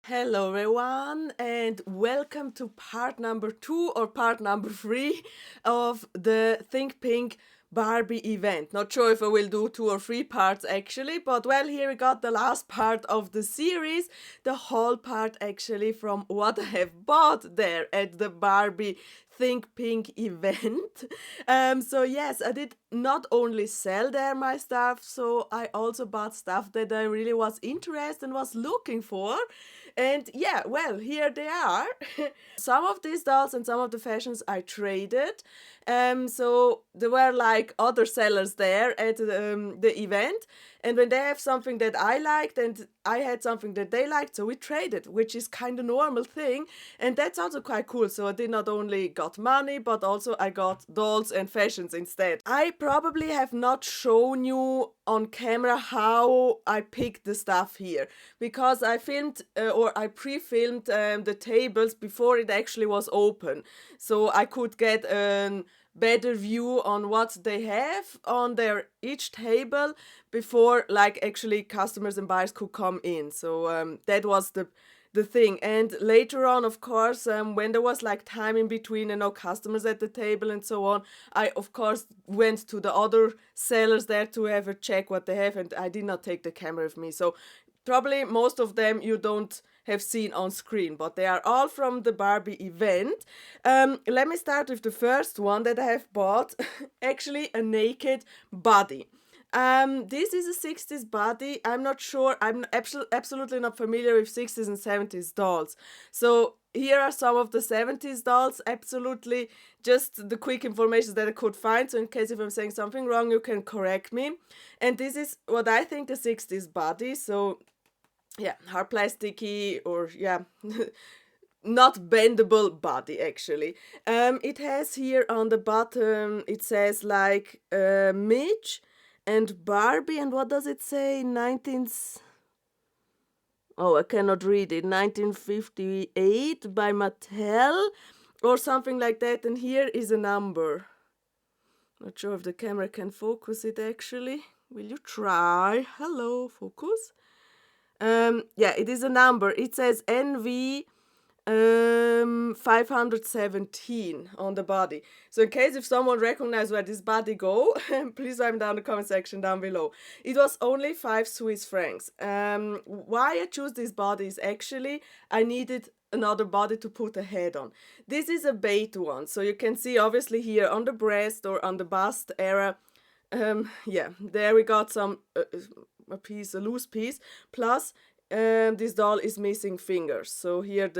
Hello everyone and welcome to part number 2 or part number 3 of the Think Pink Barbie event. Not sure if I will do 2 or 3 parts actually, but well, here we got the last part of the series, the haul part actually from what I have bought there at the Barbie Think Pink event. So yes, I did not only sell there my stuff, so I also bought stuff that I really was interested and was looking for. And yeah, well, here they are. Some of these dolls and some of the fashions I traded. So there were like other sellers there at the event. And when they have something that I liked and I had something that they liked, so we traded, which is kind of normal thing. And that's also quite cool. So I did not only got money, but also I got dolls and fashions instead. I probably have not shown you on camera how I picked the stuff here because I filmed or I pre-filmed the tables before it actually was open, so I could get a better view on what they have on their each table before like actually customers and buyers could come in. So that was the thing. And later on, of course, when there was like time in between and no customers at the table and so on, I of course went to the other sellers there to have a check what they have, and I did not take the camera with me. So probably most of them you don't have seen on screen, but they are all from the Barbie event. Let me start with the first one that I have bought. Actually, a naked body. This is a 60s body. I'm not sure. I'm absolutely not familiar with 60s and 70s dolls. So here are some of the 70s dolls. Absolutely just the quick information that I could find. So in case if I'm saying something wrong, you can correct me. And this is what I think the 60s body. So yeah, hard plasticky or yeah. Not bendable body actually. It has here on the bottom, it says like Mitch and Barbie, and what does it say? 19. Oh, I cannot read it. 1958 by Mattel or something like that. And here is a number. Not sure if the camera can focus it actually. Will you try? Hello, focus. Yeah, it is a number. It says NV 517 on the body. So in case if someone recognizes where this body go, please write down in the comment section down below. It was only 5 Swiss francs. Why I choose this body is actually I needed another body to put a head on. This is a bait one, so you can see obviously here on the breast or on the bust area. Yeah, there we got some a loose piece. Plus, this doll is missing fingers. So here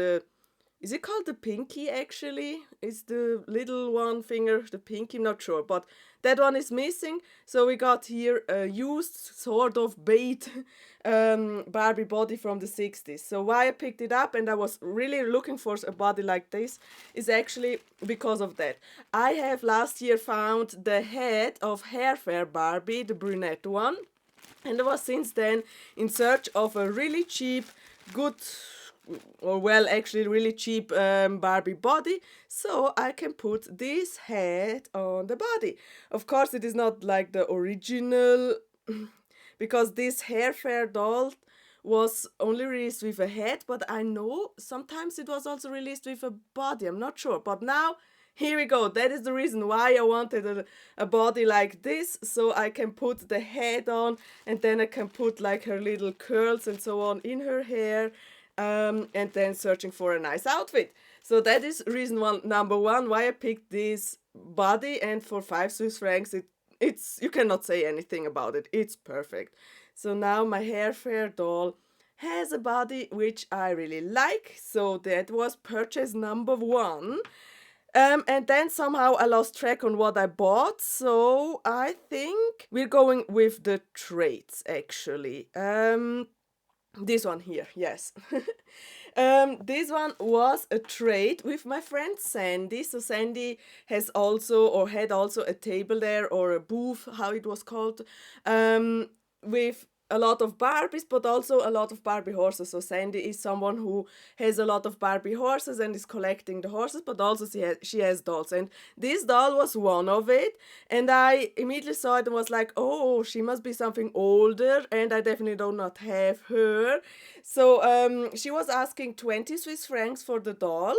is it called the pinky actually? Is the little one finger the pinky? I'm not sure, but that one is missing. So we got here a used sort of bait Barbie body from the 60s. So why I picked it up and I was really looking for a body like this is actually because of that. I have last year found the head of Hair Fair Barbie, the brunette one. And I was since then in search of a really cheap, good, or well, actually really cheap Barbie body, so I can put this head on the body. Of course, it is not like the original, because this Hair Fair doll was only released with a head, but I know sometimes it was also released with a body. I'm not sure, but now here we go. That is the reason why I wanted a body like this, so I can put the head on and then I can put like her little curls and so on in her hair, and then searching for a nice outfit. So that is reason number one why I picked this body, and for 5 Swiss francs it's you cannot say anything about it. It's perfect. So now my Hair Fair doll has a body which I really like. So that was purchase number one. And then somehow I lost track on what I bought, so I think we're going with the trades actually. This one here, yes. This one was a trade with my friend Sandy. So Sandy has also had also a table there or a booth, how it was called, with a lot of Barbies, but also a lot of Barbie horses. So Sandy is someone who has a lot of Barbie horses and is collecting the horses, but also she has dolls. And this doll was one of it. And I immediately saw it and was like, oh, she must be something older, and I definitely do not have her. So she was asking 20 Swiss francs for the doll,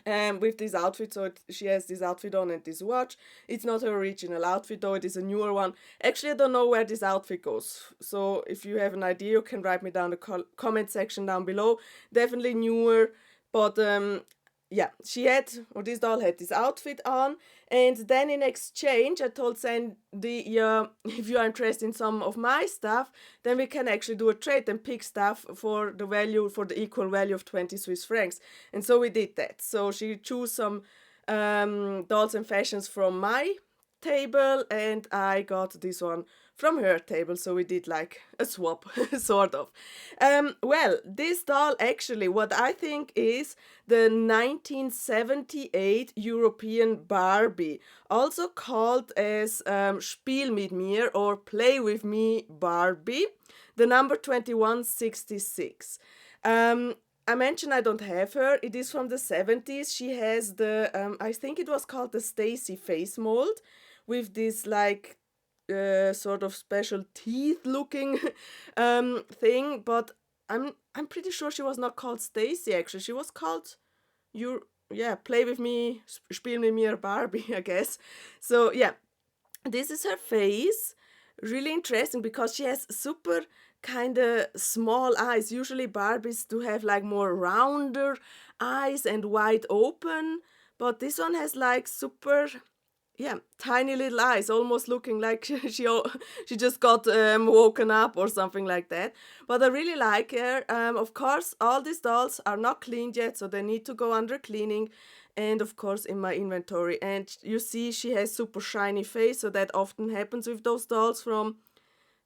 with this outfit. So she has this outfit on and this watch. It's not her original outfit though, it is a newer one. Actually, I don't know where this outfit goes, so if you have an idea you can write me down the comment section down below. Definitely newer, but yeah, she had, or this doll had this outfit on, and then in exchange I told Sandy, yeah, if you are interested in some of my stuff, then we can actually do a trade and pick stuff for the equal value of 20 Swiss francs. And so we did that. So she chose some dolls and fashions from my table, and I got this one from her table. So we did like a swap, sort of. Well, this doll actually, what I think is the 1978 European Barbie, also called as Spiel mit mir or Play with Me Barbie, the number 2166. I mentioned I don't have her. It is from the 70s. She has the, I think it was called the Stacy face mold, with this like sort of special teeth looking thing. But I'm pretty sure she was not called Stacy actually. She was called Play with Me, Spiel mit mir Barbie, I guess. So yeah, this is her face. Really interesting because she has super kind of small eyes. Usually Barbies do have like more rounder eyes and wide open, but this one has like super, yeah, tiny little eyes, almost looking like she just got woken up or something like that. But I really like her. Of course, all these dolls are not cleaned yet, so they need to go under cleaning. And of course in my inventory. And you see she has super shiny face, so that often happens with those dolls from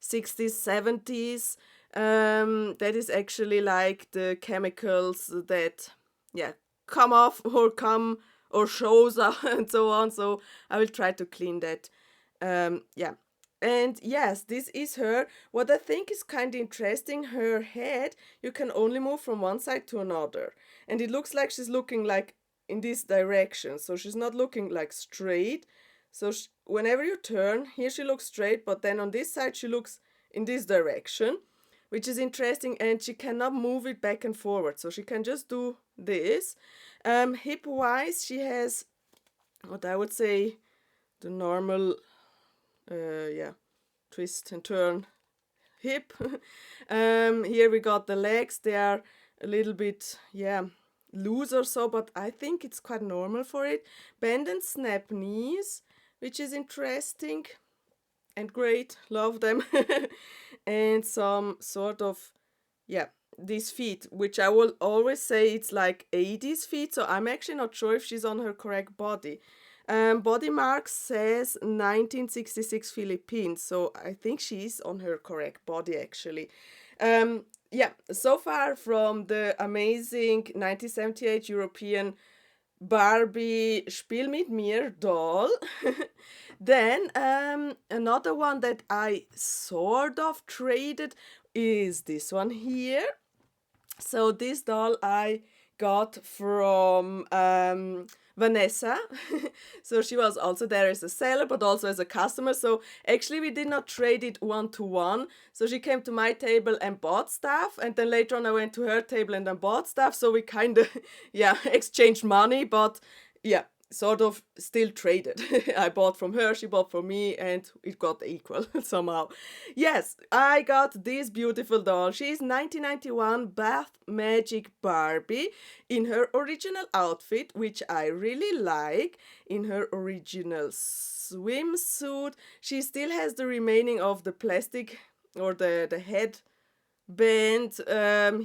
60s, 70s. That is actually like the chemicals that, yeah, come off or come or shows up and so on. So I will try to clean that. Yeah. And yes, this is her. What I think is kind of interesting, her head, you can only move from one side to another. And it looks like she's looking like in this direction. So she's not looking like straight. So whenever you turn, here she looks straight, but then on this side she looks in this direction, which is interesting, and she cannot move it back and forward. So she can just do this. Hip-wise, she has what I would say the normal, twist and turn hip. Here we got the legs. They are a little bit, loose or so, but I think it's quite normal for it. Bend and snap knees, which is interesting and great. Love them. And some sort of, these feet, which I will always say it's like 80s feet, so I'm actually not sure if she's on her correct body. Body mark says 1966 Philippines, so I think she's on her correct body actually. So far from the amazing 1978 European Barbie Spiel mit mir doll. Then another one that I sort of traded is this one here. So this doll I got from Vanessa. So she was also there as a seller but also as a customer. So actually we did not trade it one-to-one. So she came to my table and bought stuff, and then later on I went to her table and then bought stuff. So we kind of exchanged money, but sort of still traded. I bought from her, she bought from me, and it got equal somehow. Yes, I got this beautiful doll. She's 1991 Bath Magic Barbie in her original outfit, which I really like, in her original swimsuit. She still has the remaining of the plastic or the head band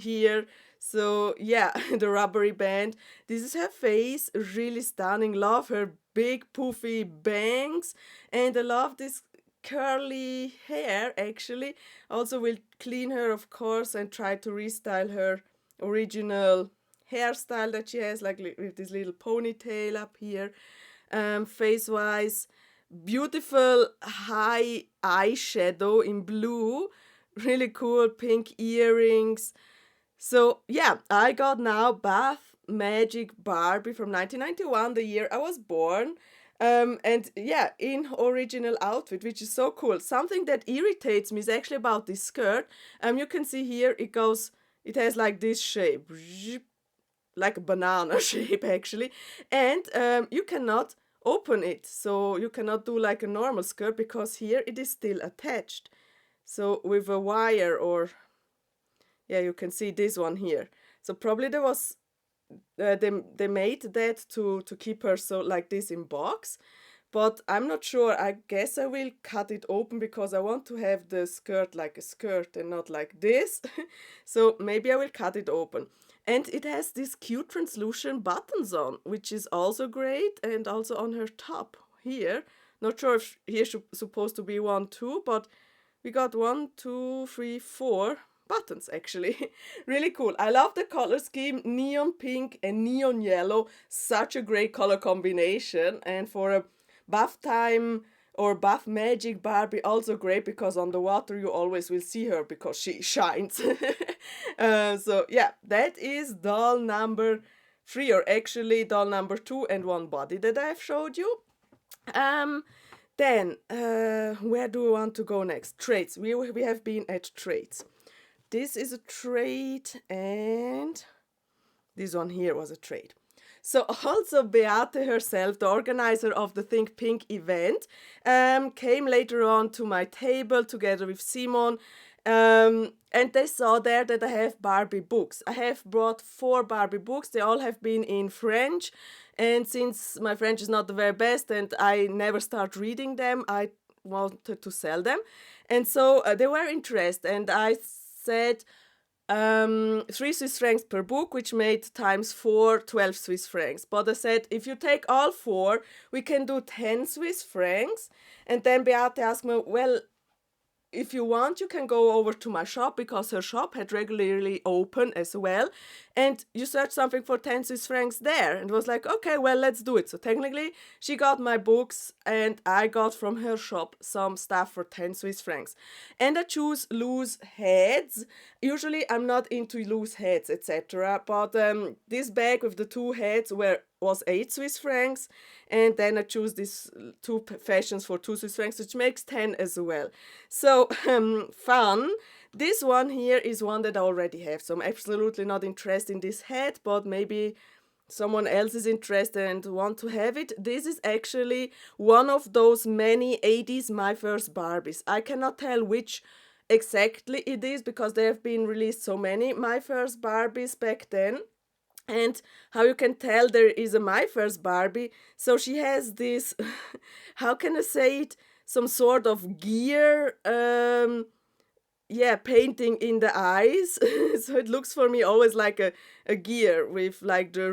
here. So yeah, the rubbery band. This is her face, really stunning. Love her big poofy bangs, and I love this curly hair actually. Also will clean her of course and try to restyle her original hairstyle that she has, like with this little ponytail up here. Face wise, beautiful high eyeshadow in blue, really cool pink earrings. So yeah, I got now Bath Magic Barbie from 1991, the year I was born. And yeah, in original outfit, which is so cool. Something that irritates me is actually about this skirt. You can see here it has like this shape, like a banana shape actually, and you cannot open it, so you cannot do like a normal skirt because here it is still attached. So with a wire, or yeah, you can see this one here. So probably there was they made that to keep her so like this in box, but I'm not sure. I guess I will cut it open because I want to have the skirt like a skirt and not like this. So maybe I will cut it open. And it has these cute translucent buttons on, which is also great, and also on her top here. Not sure if here supposed to be one too, but we got 1, 2, 3, 4 buttons actually. Really cool. I love the color scheme, neon pink and neon yellow. Such a great color combination, and for a bath time or bath magic Barbie, also great because on the water you always will see her because she shines. So yeah, that is doll number 3, or actually doll number 2 and one body that I've showed you. Then where do we want to go next? Traits. We have been at traits. This is a trait, and this one here was a trait. So also Beate herself, the organizer of the Think Pink event, came later on to my table together with Simon, and they saw there that I have Barbie books. I have brought 4 Barbie books. They all have been in French, and since my French is not the very best and I never start reading them, I wanted to sell them. And so they were interested, and I said 3 Swiss francs per book, which made times 4, 12 Swiss francs. But I said, if you take all 4, we can do 10 Swiss francs. And then Beate asked me, well, if you want, you can go over to my shop, because her shop had regularly open as well, and you search something for 10 Swiss francs there. And was like, okay, well, let's do it. So technically, she got my books and I got from her shop some stuff for 10 Swiss francs. And I choose loose heads. Usually, I'm not into loose heads, etc. But this bag with the 2 heads was 8 Swiss francs, and then I choose these 2 fashions for 2 Swiss francs, which makes 10 as well. So fun. This one here is one that I already have, so I'm absolutely not interested in this head, but maybe someone else is interested and want to have it. This is actually one of those many 80s My First Barbies. I cannot tell which exactly it is because there have been released so many My First Barbies back then. And how you can tell there is a My First Barbie, so she has this, how can I say it, some sort of gear, painting in the eyes. So it looks for me always like a gear with like the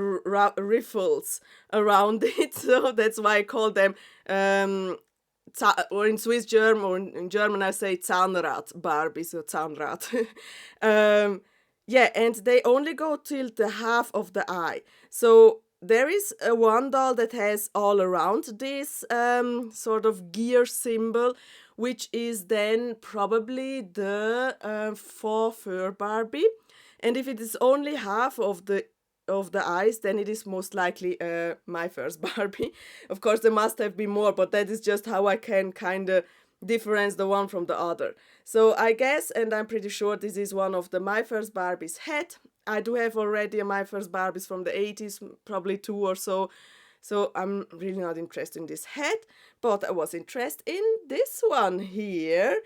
riffles around it. So that's why I call them, or in Swiss German, or in German I say Zahnrad Barbie, so Zahnrad. Yeah, and they only go till the half of the eye. So there is a one doll that has all around this sort of gear symbol, which is then probably the faux fur Barbie. And if it is only half of the eyes, then it is most likely My First Barbie. Of course, there must have been more, but that is just how I can kind of difference the one from the other. So I guess, and I'm pretty sure this is one of the My First Barbies head. I do have already a My First Barbies from the 80s, probably 2 or so. So I'm really not interested in this head, but I was interested in this one here.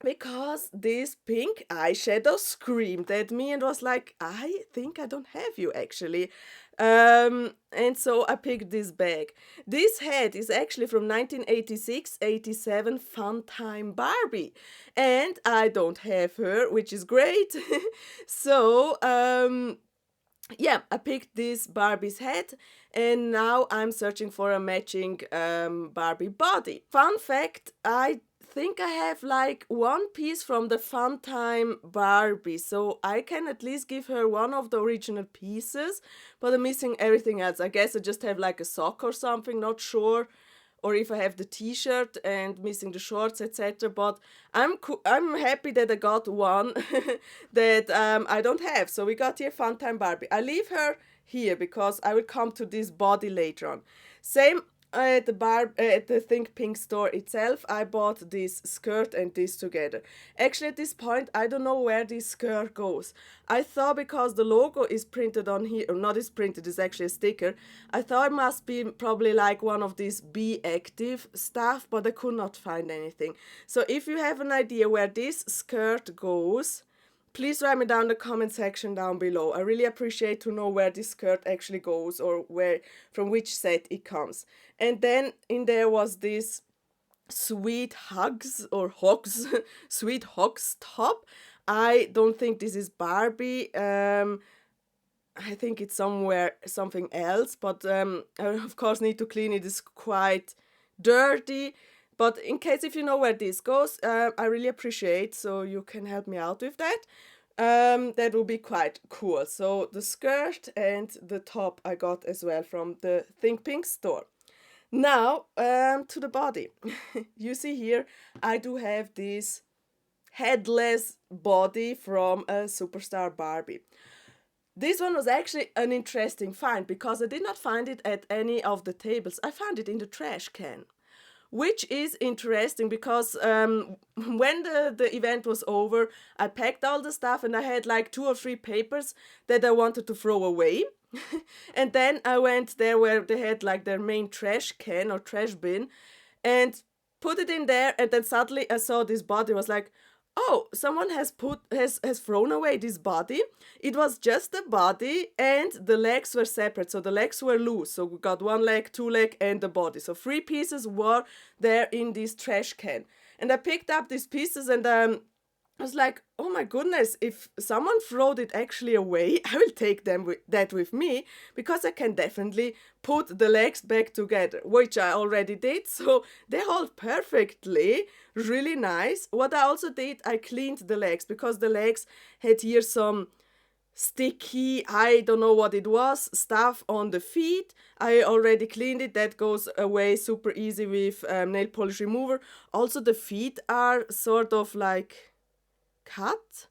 Because this pink eyeshadow screamed at me and was like, I think I don't have you actually. And so I picked this bag. This head is actually from 1986-87 Fun Time Barbie. And I don't have her, which is great. So, yeah, I picked this Barbie's head, and now I'm searching for a matching Barbie body. Fun fact, I think I have like one piece from the Fun Time Barbie, so I can at least give her one of the original pieces, but I'm missing everything else. I guess I just have like a sock or something, not sure or if I have the t-shirt and missing the shorts, etc. But I'm happy that I got one that I don't have. So we got here Funtime Barbie. I leave her here because I will come to this body later on. Same at the Think Pink store itself, I bought this skirt and this together. Actually, at this point, I don't know where this skirt goes. I thought because the logo is printed on here, or not is printed, it's actually a sticker. I thought it must be probably like one of these Be Active stuff, but I could not find anything. So if you have an idea where this skirt goes, please write me down in the comment section down below. I really appreciate to know where this skirt actually goes or where from which set it comes. And then in there was this Sweet Hugs or Hogs, Sweet Hogs top. I don't think this is Barbie. I think it's something else, but I of course need to clean it. It's quite dirty. But in case if you know where this goes, I really appreciate, so you can help me out with that. That will be quite cool. So the skirt and the top I got as well from the Think Pink store. Now to the body. You see here, I do have this headless body from a Superstar Barbie. This one was actually an interesting find because I did not find it at any of the tables. I found it in the trash can. Which is interesting because when the event was over, I packed all the stuff and I had like 2 or 3 papers that I wanted to throw away. And then I went there where they had like their main trash can or trash bin and put it in there, and then suddenly I saw this body. Was like, oh, someone has thrown away this body. It was just the body and the legs were separate, so the legs were loose. So we got 1 leg, 2 leg, and the body. So 3 pieces were there in this trash can. And I picked up these pieces and I was like, oh my goodness, if someone throwed it actually away, I will take that with me because I can definitely put the legs back together, which I already did. So they hold perfectly, really nice. What I also did, I cleaned the legs because the legs had here some sticky, I don't know what it was, stuff on the feet. I already cleaned it. That goes away super easy with nail polish remover. Also the feet are sort of like cut.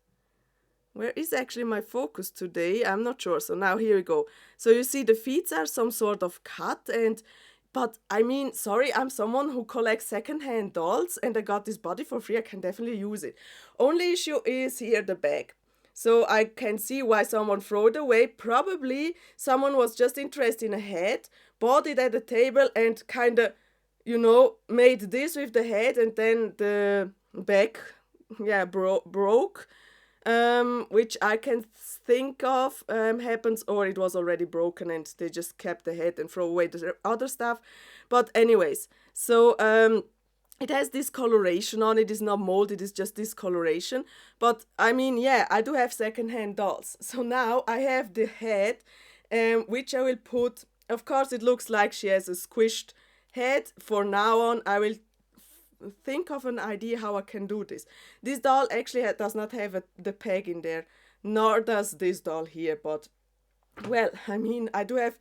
Where is actually my focus today? I'm not sure. So now here we go. So you see the feet are some sort of cut, but I mean, sorry, I'm someone who collects secondhand dolls and I got this body for free. I can definitely use it. Only issue is here the bag. So I can see why someone threw it away. Probably someone was just interested in a head, bought it at the table and kind of, made this with the head, and then the back broke, which I can think of happens, or it was already broken and they just kept the head and throw away the other stuff. But anyways, so it has this coloration on it. It's not molded, it's just this coloration. But I mean, yeah, I do have secondhand dolls. So now I have the head, which I will put, of course it looks like she has a squished head. For now on, I will think of an idea how I can do this. This doll actually does not have the peg in there, nor does this doll here, but well, I mean, I do have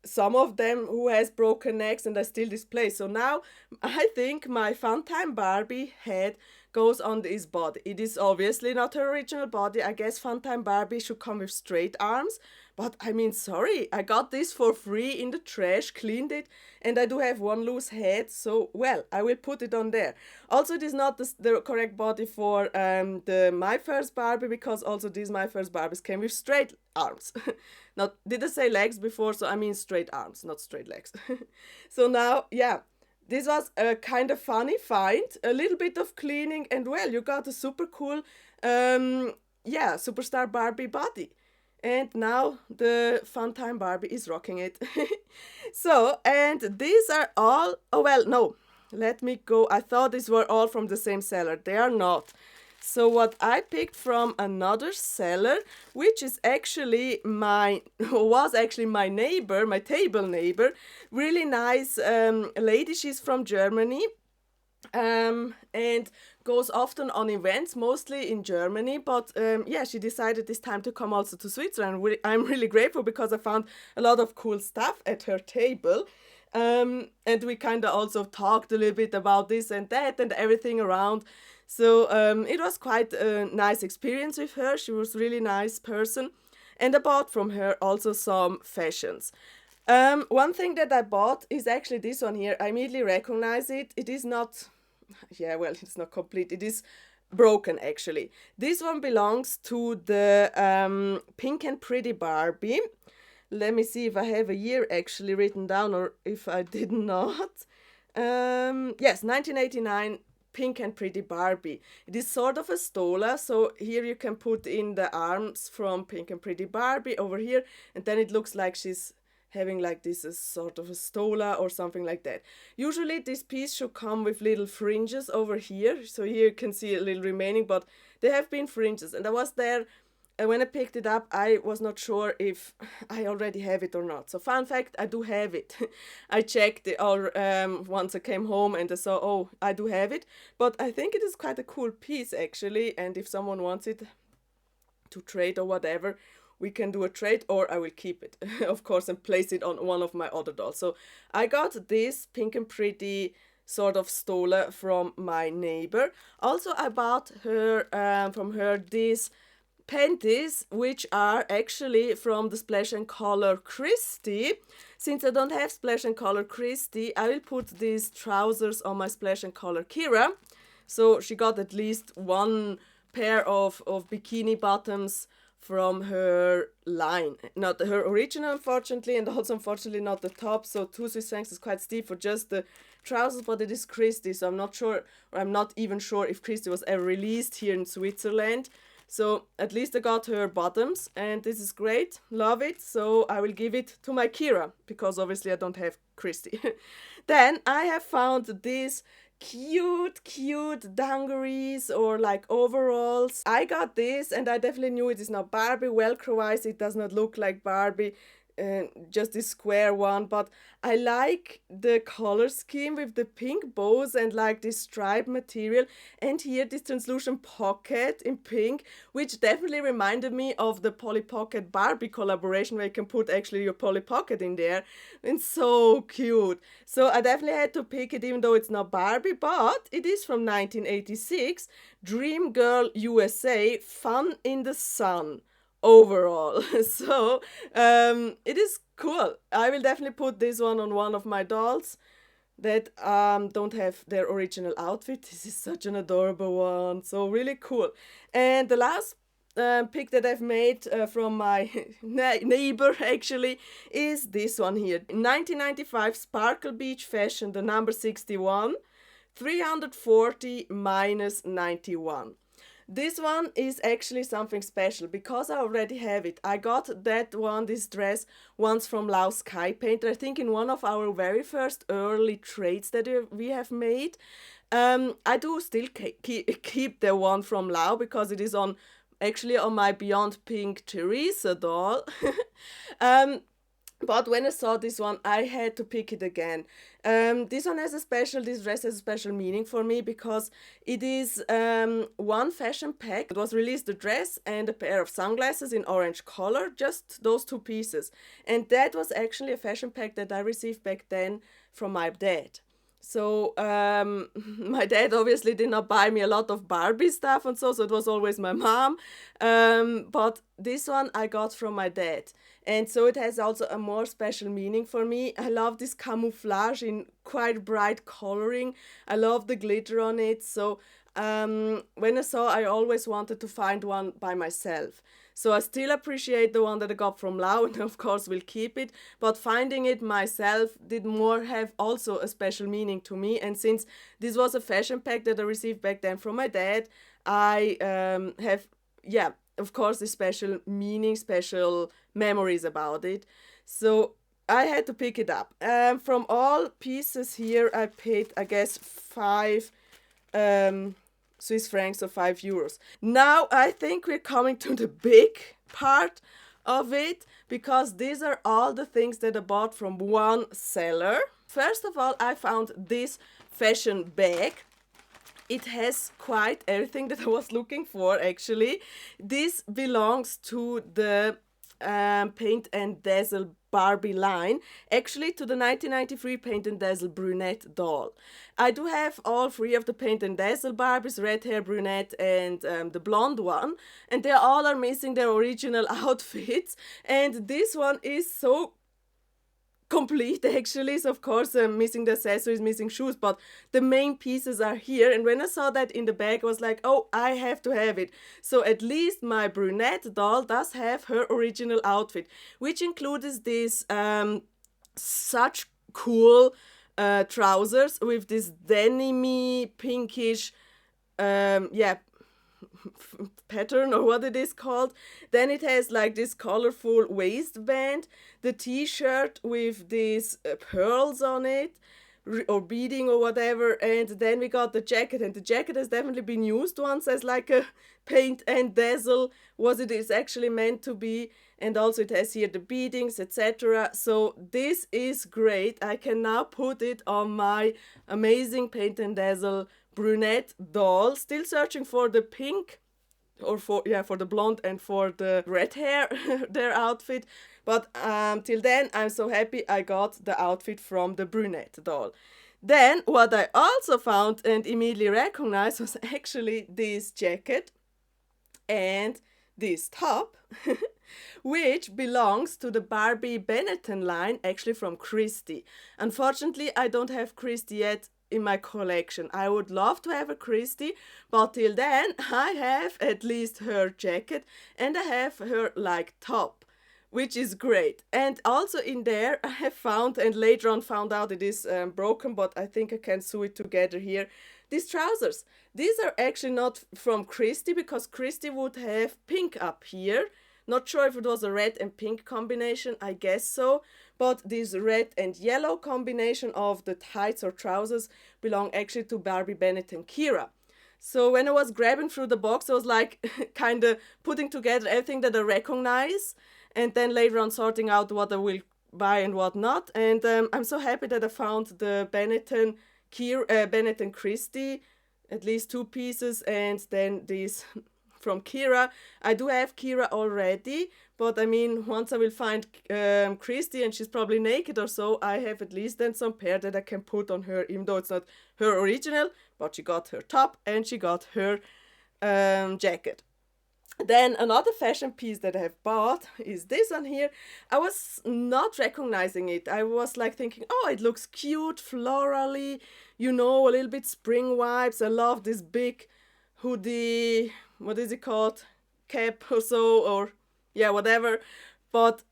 some of them who has broken necks and I still display. So now I think my Funtime Barbie head goes on this body. It is obviously not her original body. I guess Funtime Barbie should come with straight arms, but I mean, sorry, I got this for free in the trash, cleaned it, and I do have 1 loose head, so well, I will put it on there. Also, it is not the correct body for the My First Barbie, because also these My First Barbies came with straight arms. Not, did I say legs before? So I mean straight arms, not straight legs. So now, yeah, this was a kind of funny find, a little bit of cleaning, and well, you got a super cool, Superstar Barbie body. And now the Funtime Barbie is rocking it. So, and these are all, oh well, no, let me go. I thought these were all from the same seller. They are not. So what I picked from another seller, which is actually was actually my neighbor, my table neighbor, really nice lady. She's from Germany. And goes often on events, mostly in Germany, but she decided this time to come also to Switzerland. I'm really grateful because I found a lot of cool stuff at her table. And we kind of also talked a little bit about this and that and everything around. So it was quite a nice experience with her. She was a really nice person. And I bought from her also some fashions. One thing that I bought is actually this one here. I immediately recognize it. It is not, yeah, well, it's not complete. It is broken actually. This one belongs to the Pink and Pretty Barbie. Let me see if I have a year actually written down or if I did not. Yes, 1989, Pink and Pretty Barbie. It is sort of a stola, so here you can put in the arms from Pink and Pretty Barbie over here, and then it looks like she's having like this as sort of a stola or something like that. Usually this piece should come with little fringes over here, so here you can see a little remaining, but there have been fringes, and I was there when I picked it up, I was not sure if I already have it or not. So fun fact, I do have it. I checked it all once I came home and I saw, oh, I do have it. But I think it is quite a cool piece actually. And if someone wants it to trade or whatever, we can do a trade or I will keep it, of course, and place it on one of my other dolls. So I got this Pink and Pretty sort of stola from my neighbor. Also, I bought her from her this panties, which are actually from the Splash and Color Christie. Since I don't have Splash and Color Christie, I will put these trousers on my Splash and Color Kira. So she got at least one pair of bikini bottoms from her line. Not her original, unfortunately, and also unfortunately not the top. So 2 Swiss francs is quite steep for just the trousers, but it is Christie. So I'm not sure, or I'm not even sure if Christie was ever released here in Switzerland. So at least I got her bottoms and this is great, love it. So I will give it to my Kira because obviously I don't have Christy. Then I have found these cute dungarees or like overalls. I got this and I definitely knew it is not Barbie. Velcro wise it does not look like Barbie. Just this square one, but I like the color scheme with the pink bows and like this striped material, and here this translucent pocket in pink, which definitely reminded me of the Polly Pocket Barbie collaboration where you can put actually your Polly Pocket in there, and so cute. So I definitely had to pick it even though it's not Barbie, but it is from 1986, Dream Girl USA, Fun in the Sun overall. So it is cool. I will definitely put this one on one of my dolls that don't have their original outfit. This is such an adorable one, so really cool. And the last pick that I've made from my neighbor actually is this one here. 1995 Sparkle Beach Fashion, the number 61, 340 minus 91. This one is actually something special because I already have it. I got that one, this dress, once from Lau Sky Painter, I think in one of our very first early trades that we have made. I do still keep the one from Lau because it is on actually on my Beyond Pink Teresa doll. But when I saw this one, I had to pick it again. This dress has a special meaning for me because it is one fashion pack. It was released the dress and a pair of sunglasses in orange color, just those two pieces. And that was actually a fashion pack that I received back then from my dad. So my dad obviously did not buy me a lot of Barbie stuff and so it was always my mom. But this one I got from my dad. And so it has also a more special meaning for me. I love this camouflage in quite bright coloring. I love the glitter on it. So when I saw, I always wanted to find one by myself. So I still appreciate the one that I got from Lau and of course will keep it. But finding it myself did more have also a special meaning to me. And since this was a fashion pack that I received back then from my dad, I have, of course, a special meaning, special memories about it. So I had to pick it up. From all pieces here, I paid, I guess, 5 Swiss francs or 5 euros. Now I think we're coming to the big part of it because these are all the things that I bought from one seller. First of all, I found this fashion bag. It has quite everything that I was looking for actually. This belongs to the Paint and Dazzle Barbie line, actually to the 1993 Paint and Dazzle brunette doll. I do have all three of the Paint and Dazzle Barbies, red hair, brunette, and the blonde one, and they all are missing their original outfits, and this one is so complete actually. So of course missing the accessories, missing shoes, but the main pieces are here. And when I saw that in the bag, I was like, oh, I have to have it. So at least my brunette doll does have her original outfit, which includes this such cool trousers with this denim pinkish pattern, or what it is called. Then it has like this colorful waistband, the t-shirt with these pearls on it, or beading or whatever, and then we got the jacket, and the jacket has definitely been used once as like a paint and dazzle what it is actually meant to be. And also it has here the beadings, etc. So this is great. I can now put it on my amazing paint and dazzle brunette doll. Still searching for the pink, or for the blonde and for the red hair their outfit, but till then I'm so happy I got the outfit from the brunette doll. Then what I also found and immediately recognized was actually this jacket and this top which belongs to the Barbie Benetton line, actually from Christie. Unfortunately, I don't have Christie yet in my collection. I would love to have a Christie, but till then I have at least her jacket and I have her like top, which is great. And also in there I have found, and later on found out it is broken, but I think I can sew it together here, these trousers. These are actually not from Christie, because Christie would have pink up here. Not sure if it was a red and pink combination, I guess so. But this red and yellow combination of the tights or trousers belong actually to Barbie Benetton Kira. So when I was grabbing through the box, I was like kind of putting together everything that I recognize, and then later on sorting out what I will buy and what not. And I'm so happy that I found the Benetton Christie, at least two pieces, and then these from Kira. I do have Kira already, but I mean, once I will find Christy and she's probably naked or so, I have at least then some pair that I can put on her, even though it's not her original, but she got her top and she got her jacket. Then another fashion piece that I have bought is this one here. I was not recognizing it. I was like thinking, oh, it looks cute, florally, you know, a little bit spring vibes. I love this big hoodie, what is it called, cap or so, or yeah, whatever. But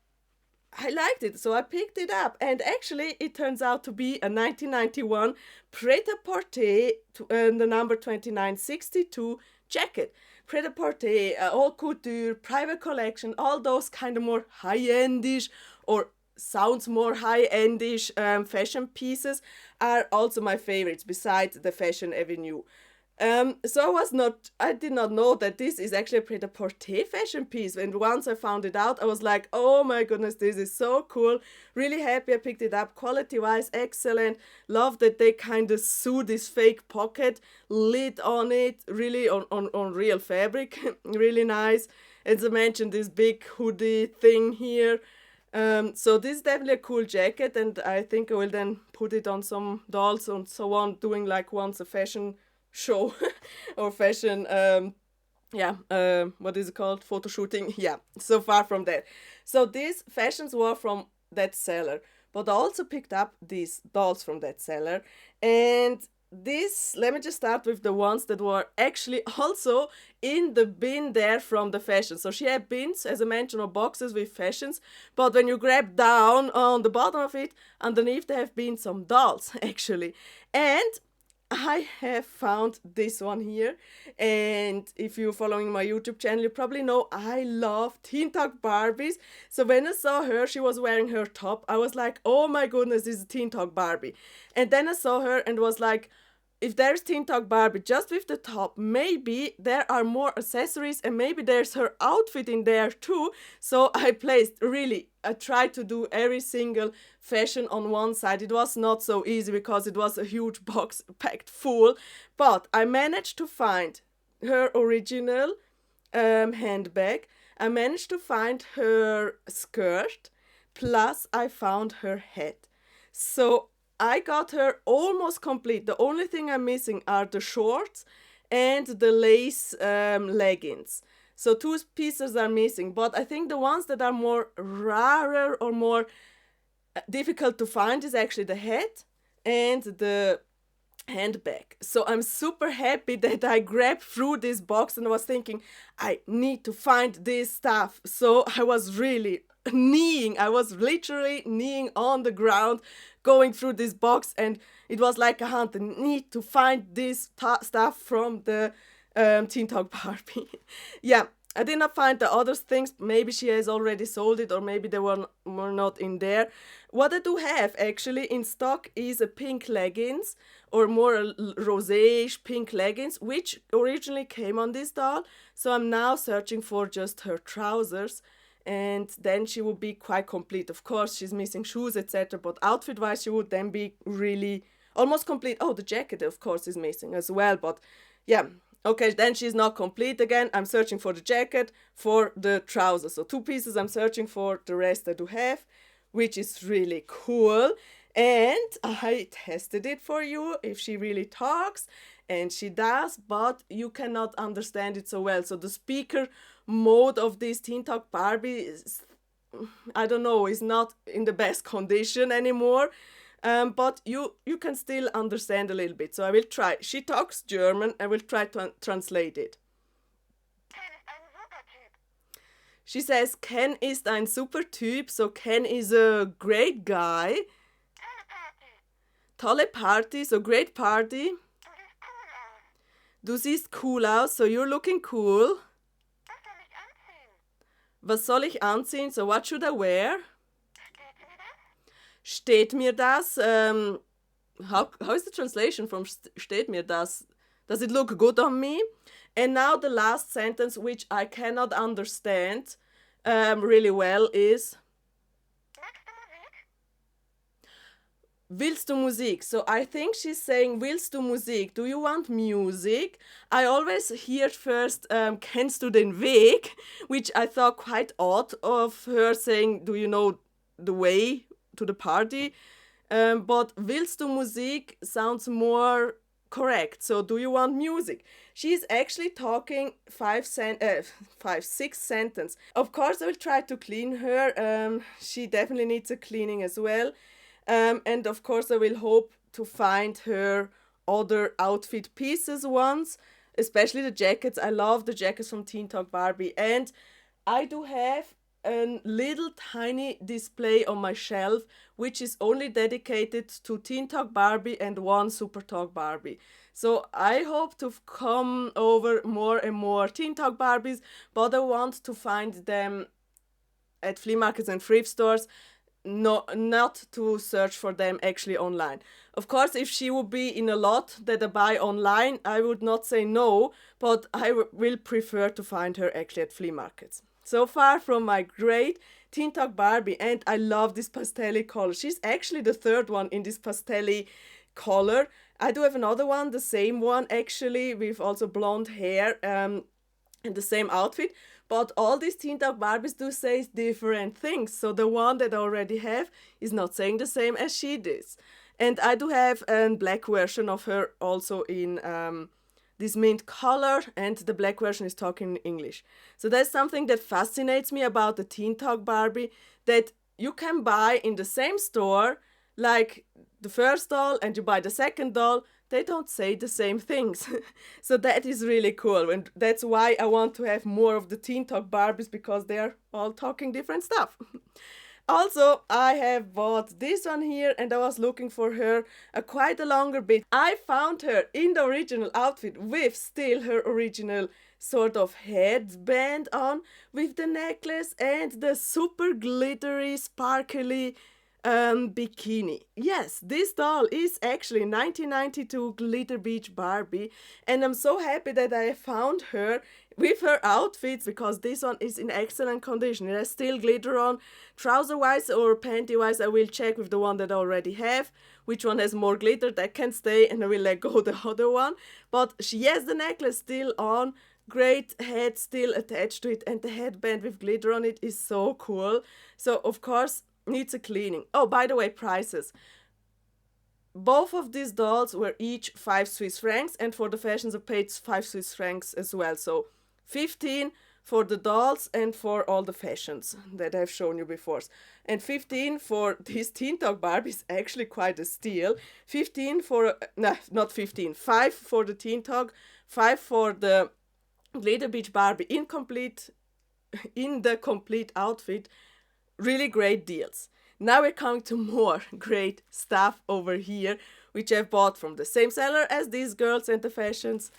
I liked it, so I picked it up, and actually it turns out to be a 1991 Pret-a-Porter the number 2962 jacket. Pret-a-Porter, haute couture, private collection, all those kind of more high-endish or sounds more high-endish fashion pieces are also my favorites besides the Fashion Avenue. So I did not know that this is actually a Pret-a-Porter fashion piece, and once I found it out, I was like, oh my goodness, this is so cool. Really happy I picked it up. Quality wise, excellent. Love that they kind of sew this fake pocket lid on it, really on real fabric. Really nice. As I mentioned, this big hoodie thing here. So this is definitely a cool jacket, and I think I will then put it on some dolls and so on, doing like once a fashion show or fashion what is it called, photo shooting. Yeah, so far from that. So these fashions were from that seller, but I also picked up these dolls from that seller. And this, let me just start with the ones that were actually also in the bin there from the fashion. So she had bins, as I mentioned, or boxes with fashions, but when you grab down on the bottom of it, underneath there have been some dolls actually. And I have found this one here, and if you're following my YouTube channel, you probably know I love Teen Talk Barbies. So when I saw her, she was wearing her top, I was like, oh my goodness, this is Teen Talk Barbie. And then I saw her and was like, if there's Teen Talk Barbie just with the top, maybe there are more accessories and maybe there's her outfit in there too. So I tried to do every single fashion on one side. It was not so easy because it was a huge box packed full, but I managed to find her original handbag. I managed to find her skirt, Plus, I found her hat. So I got her almost complete. The only thing I'm missing are the shorts and the lace leggings. So two pieces are missing. But I think the ones that are more rarer or more difficult to find is actually the hat and the handbag. So I'm super happy that I grabbed through this box and was thinking, I need to find this stuff. So I was really I was literally kneeing on the ground going through this box, and it was like a hunt. I need to find this stuff from the Teen Talk Barbie. Yeah, I did not find the other things. Maybe she has already sold it, or maybe they were not in there. What I do have actually in stock is a pink leggings, or more rosé pink leggings, which originally came on this doll. So I'm now searching for just her trousers, and then she would be quite complete. Of course, she's missing shoes, etc. But outfit-wise, she would then be really almost complete. Oh, the jacket, of course, is missing as well. But yeah, okay, then she's not complete again. I'm searching for the jacket, for the trousers. So two pieces I'm searching for. The rest I do have, which is really cool. And I tested it for you if she really talks, and she does, but you cannot understand it so well. So the speaker mode of this Teen Talk Barbie is, I don't know, is not in the best condition anymore. But you can still understand a little bit. So I will try. She talks German. I will try to translate it. She says, Ken ist ein super Typ. So Ken is a great guy. Tolle Party, so great party. Du siehst cool aus, so you're looking cool. Was soll ich anziehen? So what should I wear? Steht mir das? How is the translation from steht mir das? Does it look good on me? And now the last sentence, which I cannot understand really well, is Willst du Musik? So I think she's saying, Willst du Musik? Do you want music? I always hear first, Kennst du den Weg? Which I thought quite odd of her saying, do you know the way to the party? But Willst du Musik sounds more correct. So do you want music? She's actually talking six sentences. Of course, I will try to clean her. She definitely needs a cleaning as well. And of course, I will hope to find her other outfit pieces once, especially the jackets. I love the jackets from Teen Talk Barbie. And I do have a little tiny display on my shelf, which is only dedicated to Teen Talk Barbie and one Super Talk Barbie. So I hope to come over more and more Teen Talk Barbies, but I want to find them at flea markets and thrift stores. No, not to search for them actually online. Of course, if she would be in a lot that I buy online, I would not say no, but I will prefer to find her actually at flea markets. So far from my great Teen Talk Barbie, and I love this pastel color. She's actually the third one in this pastel color. I do have another one, the same one actually, with also blonde hair and the same outfit. But all these Teen Talk Barbies do say different things. So the one that I already have is not saying the same as she does. And I do have a black version of her also in this mint color, and the black version is talking in English. So that's something that fascinates me about the Teen Talk Barbie, that you can buy in the same store, like the first doll, and you buy the second doll. They don't say the same things. So that is really cool. And that's why I want to have more of the Teen Talk Barbies, because they're all talking different stuff. Also, I have bought this one here, and I was looking for her quite a longer bit. I found her in the original outfit with still her original sort of headband on, with the necklace and the super glittery, sparkly bikini. Yes, this doll is actually 1992 Glitter Beach Barbie, and I'm so happy that I found her with her outfits, because this one is in excellent condition. It has still glitter on. Trouser wise or panty wise, I will check with the one that I already have which one has more glitter. That can stay, and I will let go the other one. But she has the necklace still on, great head still attached to it, and the headband with glitter on it is so cool. So of course needs a cleaning. Oh, by the way, prices. Both of these dolls were each 5 Swiss francs, and for the fashions I paid 5 Swiss francs as well. So 15 for the dolls and for all the fashions that I've shown you before. And 15 for this Teen Talk Barbie is actually quite a steal. 15 for, no, not 15, 5 for the Teen Talk, 5 for the Glitter Beach Barbie in the complete outfit. Really great deals. Now we're coming to more great stuff over here, which I've bought from the same seller as these girls and the fashions.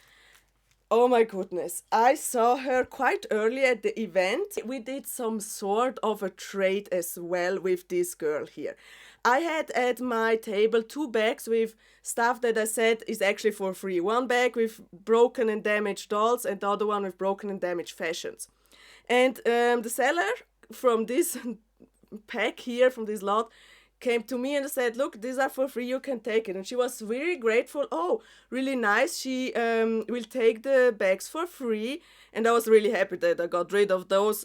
Oh my goodness, I saw her quite early at the event. We did some sort of a trade as well with this girl here. I had at my table 2 bags with stuff that I said is actually for free. One bag with broken and damaged dolls and the other one with broken and damaged fashions. And the seller from this pack here, from this lot, came to me and said, look, these are for free, you can take it. And she was very grateful. Oh, really nice, she will take the bags for free. And I was really happy that I got rid of those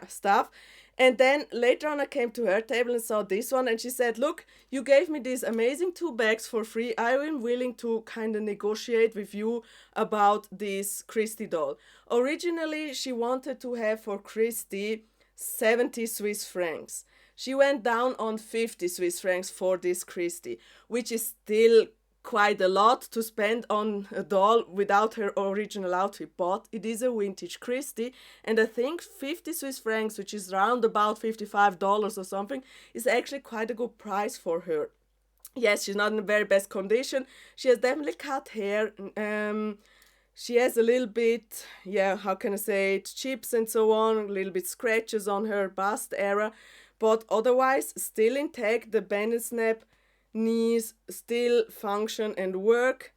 stuff. And then later on I came to her table and saw this one, and she said, look, you gave me these amazing 2 bags for free. I am willing to kind of negotiate with you about this Christy doll. Originally she wanted to have for Christy 70 Swiss francs. She went down on 50 Swiss francs for this Christy, which is still quite a lot to spend on a doll without her original outfit, but it is a vintage Christy, and I think 50 Swiss francs, which is around about $55 or something, is actually quite a good price for her. Yes, she's not in the very best condition. She has definitely cut hair. She has a little bit, how can I say it, chips and so on, a little bit scratches on her bust area, but otherwise still intact. The bend and snap knees still function and work.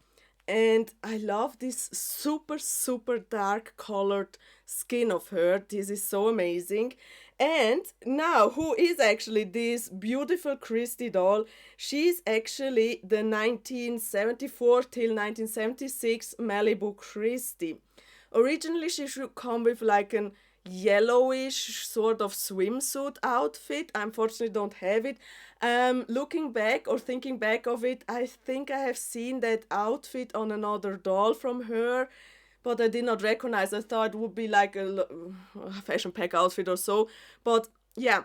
And I love this super, super dark colored skin of her. This is so amazing. And now, who is actually this beautiful Christy doll? She's actually the 1974 till 1976 Malibu Christy. Originally, she should come with like an yellowish sort of swimsuit outfit. I unfortunately don't have it. Looking back or thinking back of it, I think I have seen that outfit on another doll from her, but I did not recognize. I thought it would be like a fashion pack outfit or so. But yeah,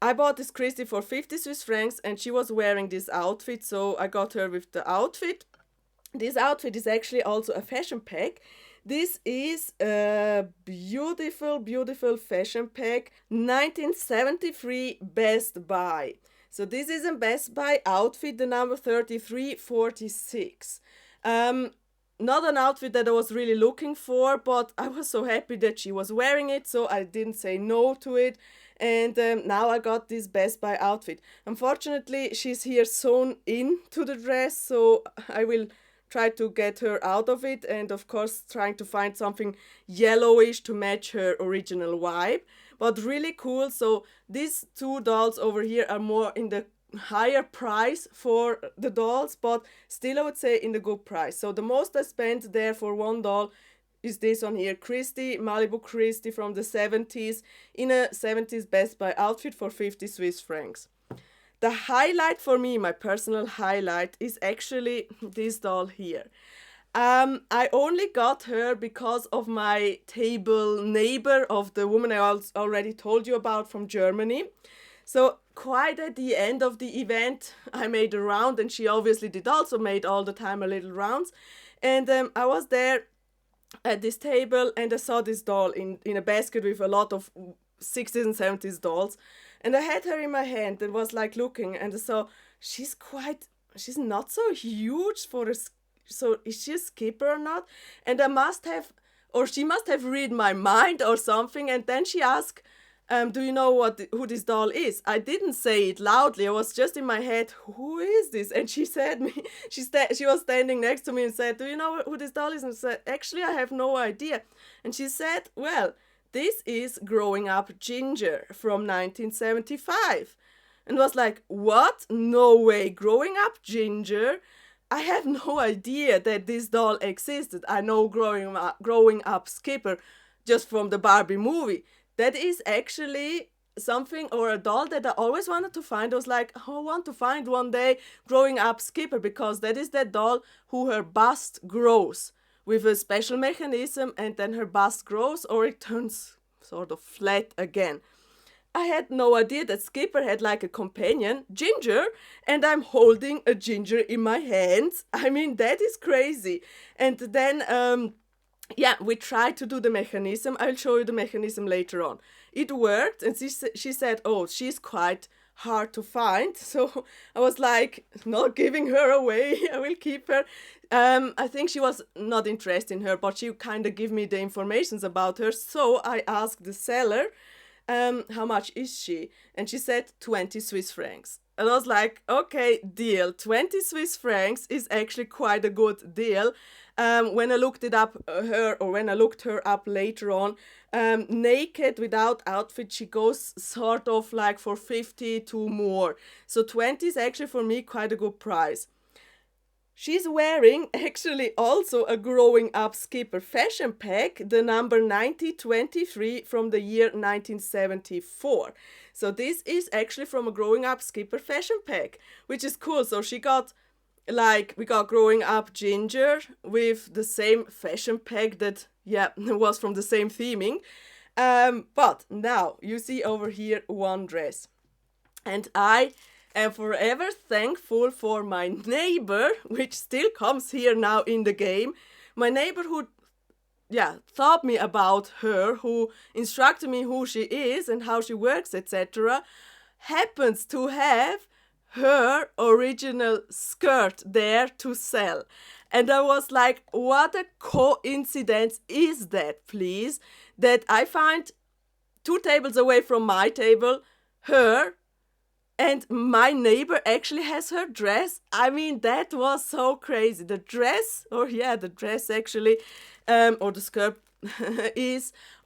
I bought this Christy for 50 Swiss francs and she was wearing this outfit, so I got her with the outfit. This outfit is actually also a fashion pack. This is a beautiful, beautiful fashion pack, 1973 Best Buy. So this is a Best Buy outfit, the number 3346. Not an outfit that I was really looking for, but I was so happy that she was wearing it, so I didn't say no to it. And now I got this Best Buy outfit. Unfortunately, she's here sewn into the dress, so I will try to get her out of it, and of course trying to find something yellowish to match her original vibe. But really cool. So these 2 dolls over here are more in the higher price for the dolls, but still I would say in the good price. So the most I spent there for one doll is this one here, Christy, Malibu Christy from the 70s, in a 70s Best Buy outfit for 50 Swiss francs. The highlight for me, my personal highlight, is actually this doll here. I only got her because of my table neighbor, of the woman I already told you about from Germany. So quite at the end of the event, I made a round, and she obviously did also made all the time a little rounds. And I was there at this table and I saw this doll in a basket with a lot of 60s and 70s dolls. And I had her in my hand and was like looking, and I saw she's not so huge for a, so is she a skipper or not? And she must have read my mind or something. And then she asked, do you know who this doll is? I didn't say it loudly. I was just in my head, who is this? And she said she was standing next to me and said, do you know who this doll is? And I said, actually, I have no idea. And she said, well, this is Growing Up Ginger from 1975. And was like, what? No way, Growing Up Ginger? I have no idea that this doll existed. I know Growing Up Skipper just from the Barbie movie. That is actually something or a doll that I always wanted to find. I was like, oh, I want to find one day growing up Skipper, because that is that doll who her bust grows with a special mechanism, and then her bust grows or it turns sort of flat again. I had no idea that Skipper had like a companion, Ginger, and I'm holding a Ginger in my hands. I mean, that is crazy. And then, yeah, we tried to do the mechanism. I'll show you the mechanism later on. It worked, and she said, oh, she's quite hard to find. So I was like, not giving her away. I will keep her. I think she was not interested in her, but she kind of gave me the informations about her. So I asked the seller, how much is she? And she said 20 Swiss francs. And I was like, okay, deal. 20 Swiss francs is actually quite a good deal. When I looked her up later on, naked without outfit, she goes sort of like for 50 to more. So 20 is actually for me quite a good price. She's wearing actually also a growing up Skipper fashion pack, the number 9023 from the year 1974. So this is actually from a growing up Skipper fashion pack, which is cool. So we got growing up Ginger with the same fashion pack that, yeah, was from the same theming. But now you see over here one dress. And I am forever thankful for my neighbor, which still comes here now in the game. My neighbor who, yeah, taught me about her, who instructed me who she is and how she works, etc., happens to have her original skirt there to sell. And I was like, what a coincidence is that, please? That I find 2 tables away from my table, her, and my neighbor actually has her dress. I mean, that was so crazy. The dress actually, or the skirt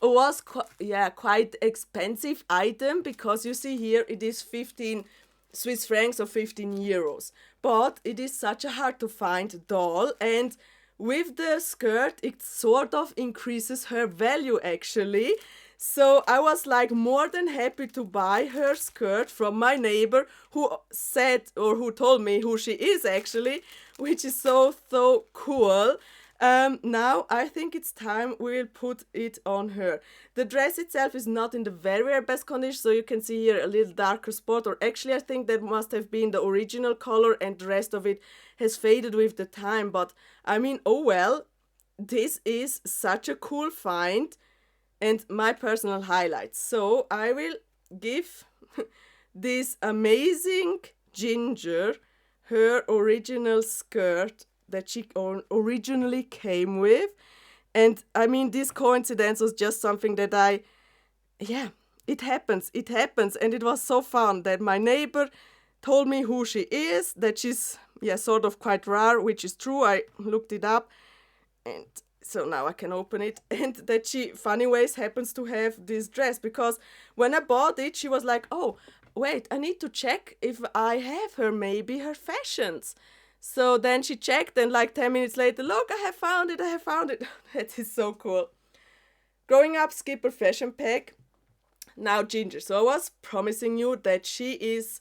was quite expensive item, because you see here it is 15 Swiss francs or 15 euros. But it is such a hard to find doll, and with the skirt it sort of increases her value actually. So I was like more than happy to buy her skirt from my neighbor, who told me who she is actually, which is so cool. Now I think it's time we'll put it on her. The dress itself is not in the very best condition, so you can see here a little darker spot, or actually I think that must have been the original color and the rest of it has faded with the time. But I mean, oh well, this is such a cool find. And my personal highlights. So I will give this amazing Ginger her original skirt that she originally came with. And I mean, this coincidence was just something that it happens. And it was so fun that my neighbor told me who she is, that she's, sort of quite rare, which is true. I looked it up, and so now I can open it, and that she, funny ways, happens to have this dress, because when I bought it, she was like, oh, wait, I need to check if I have her fashions. So then she checked, and like 10 minutes later, look, I have found it. That is so cool. Growing up Skipper fashion pack. Now Ginger. So I was promising you that she is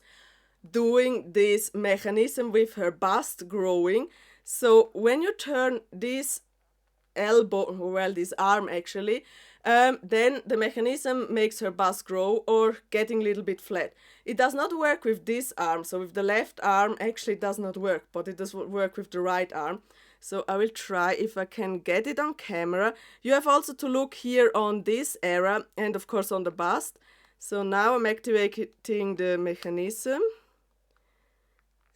doing this mechanism with her bust growing. So when you turn this this arm actually, then the mechanism makes her bust grow or getting a little bit flat. It does not work with this arm, so with the left arm actually it does not work, but it does work with the right arm. So I will try if I can get it on camera. You have also to look here on this area and of course on the bust. So now I'm activating the mechanism.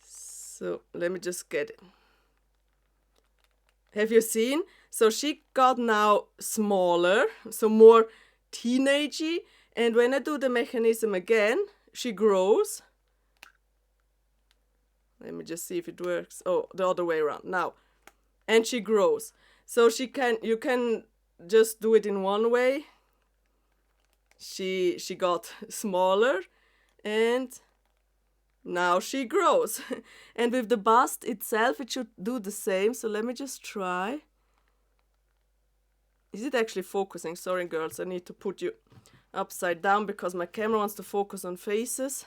So let me just get it. Have you seen? So she got now smaller, so more teenagey. And when I do the mechanism again, she grows. Let me just see if it works. Oh, the other way around now. And she grows. So you can just do it in one way. She got smaller, and now she grows. And with the bust itself, it should do the same. So let me just try. Is it actually focusing? Sorry, girls, I need to put you upside down because my camera wants to focus on faces.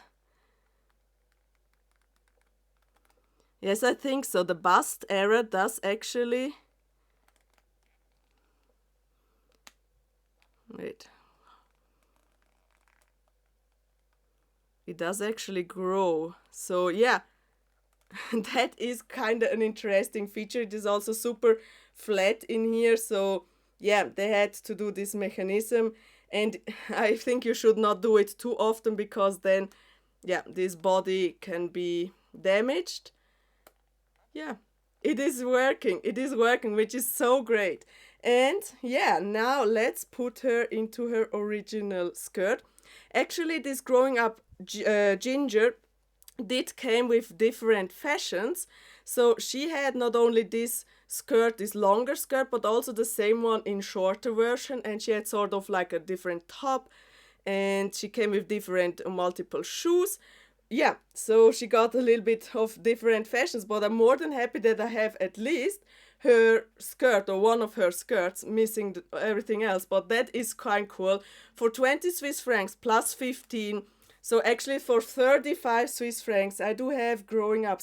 Yes, I think so. The bust area does actually... Wait. It does actually grow. So yeah, that is kind of an interesting feature. It is also super flat in here. So yeah, they had to do this mechanism. And I think you should not do it too often because then, yeah, this body can be damaged. Yeah, it is working. It is working, which is so great. And yeah, now let's put her into her original skirt. Actually, this growing up ginger did came with different fashions. So she had not only this skirt, this longer skirt, but also the same one in shorter version, and she had sort of like a different top, and she came with different multiple shoes. Yeah, so she got a little bit of different fashions, but I'm more than happy that I have at least her skirt or one of her skirts, missing everything else, but that is quite cool. For 20 Swiss francs plus 15, so actually for 35 Swiss francs, I do have growing up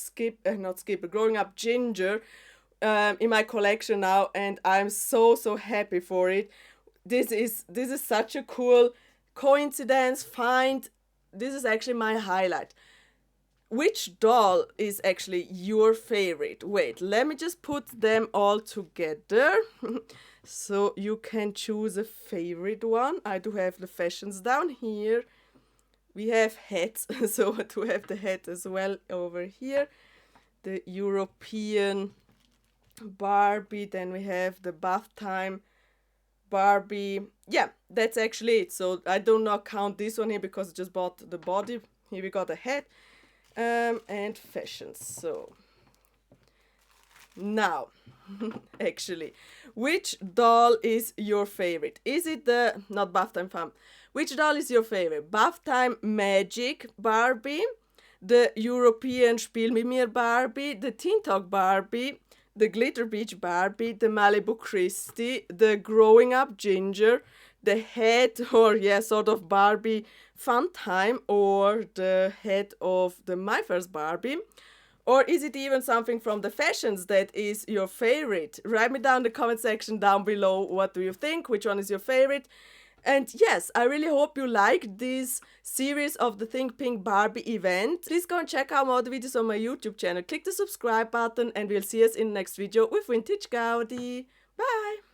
growing up ginger in my collection now, and I'm so happy for it. This is such a cool coincidence find. This is actually my highlight. Which doll is actually your favorite? Wait, let me just put them all together so you can choose a favorite one. I do have the fashions down here. We have hats, so I do have the hat as well over here. The European Barbie, then we have the bath time Barbie. Yeah, that's actually it. So I do not count this one here because I just bought the body. Here we got a hat and fashions. So now, actually, which doll is your favorite? Is it the, not bath time fam, which doll is your favorite? Bath time magic Barbie, the European Spiel mit mir Barbie, the Teen Talk Barbie, the Glitter Beach Barbie, the Malibu Christie, the Growing Up Ginger, the head or yeah, sort of Barbie Fun Time, or the head of the My First Barbie? Or is it even something from the fashions that is your favorite? Write me down in the comment section down below what do you think, which one is your favorite. And yes, I really hope you liked this series of the Think Pink Barbie event. Please go and check out more videos on my YouTube channel. Click the subscribe button and we'll see us in the next video with Vintage Gaudi. Bye!